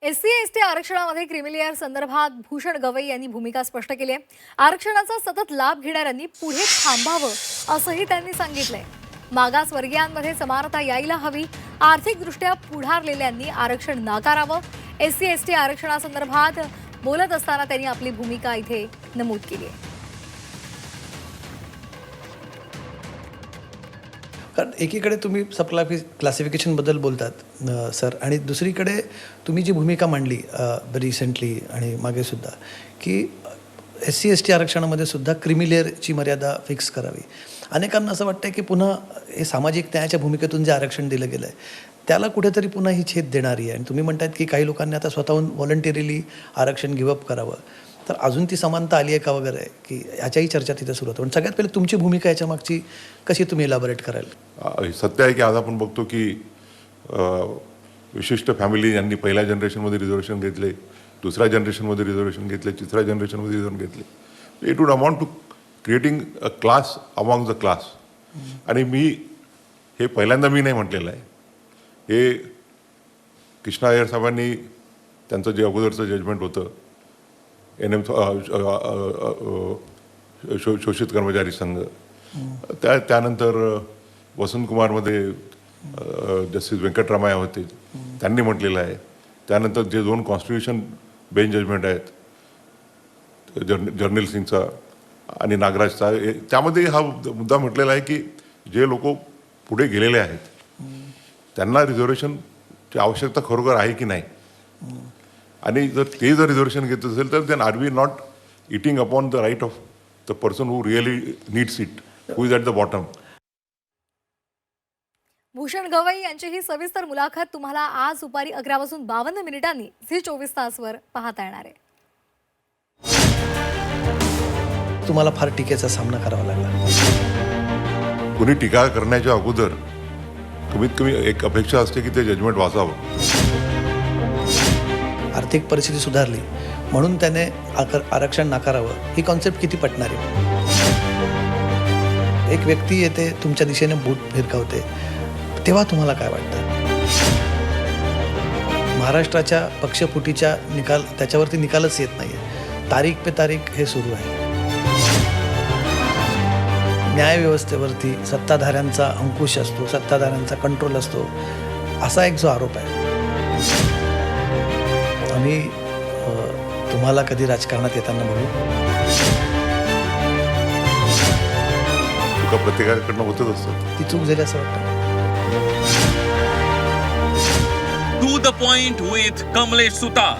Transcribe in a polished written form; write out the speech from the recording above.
SC/ST आरक्षणामध्ये creamy layer संदर्भात भूषण गवई यांनी भूमिका स्पष्ट केली आहे. आरक्षणाचा सतत लाभ घेणाऱ्यांनी पुढे थांबावं असंही त्यांनी सांगितलंय. मागासवर्गीयांमध्ये समानता यायला हवी, आर्थिकदृष्ट्या पुढारलेल्यांनी आरक्षण नाकारावं. SC/ST आरक्षणासंदर्भात बोलत असताना त्यांनी आपली भूमिका इथे नमूद केली आहे. कारण एकीकडे तुम्ही सब क्लासिफिकेशनबद्दल बोलतात सर, आणि दुसरीकडे तुम्ही जी भूमिका मांडली रिसेंटली आणि मागेसुद्धा की SC/ST आरक्षणामध्ये सुद्धा क्रिमिलेअरची मर्यादा फिक्स करावी. अनेकांना असं वाटतं की पुन्हा हे सामाजिक न्यायाच्या भूमिकेतून जे आरक्षण दिलं गेलं आहे त्याला कुठेतरी पुन्हा ही छेद देणारी आहे. आणि तुम्ही म्हणतात की काही लोकांनी आता स्वतःहून व्हॉलंटरीली आरक्षण गिवअप करावं, तर अजून ती समानता आली आहे का वगैरे, की याच्याही चर्चा तिथे सुरू होतं. पण सगळ्यात पहिले तुमची भूमिका याच्या मागची कशी तुम्ही इलॅबोरेट कराल? सत्य आहे की आज आपण बघतो की विशिष्ट फॅमिली यांनी पहिल्या जनरेशनमध्ये रिझर्वेशन घेतले, दुसऱ्या जनरेशनमध्ये रिझर्वेशन घेतले, तिसऱ्या जनरेशनमध्ये रिझर्वेशन घेतले. It would amount to creating a class among the class. आणि मी हे पहिल्यांदा मी नाही म्हटलेलं आहे, हे कृष्णा अय्यर साहेबांनी त्यांचं जे अगोदरचं जजमेंट होतं NM शोषित कर्मचारी संघ, त्यानंतर वसंतकुमारमध्ये जस्टिस व्यंकटरामय्या होते, त्यांनी म्हटलेलं आहे. त्यानंतर जे 2 कॉन्स्टिट्यूशन बेंच जजमेंट आहेत, जर्नल सिंगचा आणि नागराजचा, त्यामध्ये हा मुद्दा म्हटलेला आहे की जे लोक पुढे गेलेले आहेत त्यांना रिझर्वेशनची आवश्यकता खरोखर आहे की नाही. आणि जर रिझर्वेशन घेत असेल तर then are we not eating upon the right of the person who really needs it, who is at the bottom. Bhushan Gavai यांची ही सविस्तर मुलाखत तुम्हाला आज दुपारी 11:52 झी 24 वर पाहता येणार आहे. तुम्हाला फार टीकेचा सामना करावा लागला. कुणी टीका करण्याच्या अगोदर कमीत कमी एक अपेक्षा असते की ते जजमेंट वाचावं. आर्थिक परिस्थिती सुधारली म्हणून त्याने आरक्षण नाकारावं, ही कॉन्सेप्ट किती पटणार आहे? एक व्यक्ती येते तुमच्या दिशेने बूट फिरकावते, तेव्हा तुम्हाला काय वाटतं? महाराष्ट्राच्या पक्षफुटीच्या त्याच्यावरती निकालच येत नाहीये. तारीख पे तारीख हे सुरू आहे. न्यायव्यवस्थेवरती सत्ताधाऱ्यांचा अंकुश असतो, सत्ताधाऱ्यांचा कंट्रोल असतो, असा एक जो आरोप आहे. आम्ही तुम्हाला कधी राजकारणात येताना बघू. चुका प्रत्येकाकडनं होतच असतात. ती चूक झाली असं वाटतं. To the point with Kamlesh Sutar.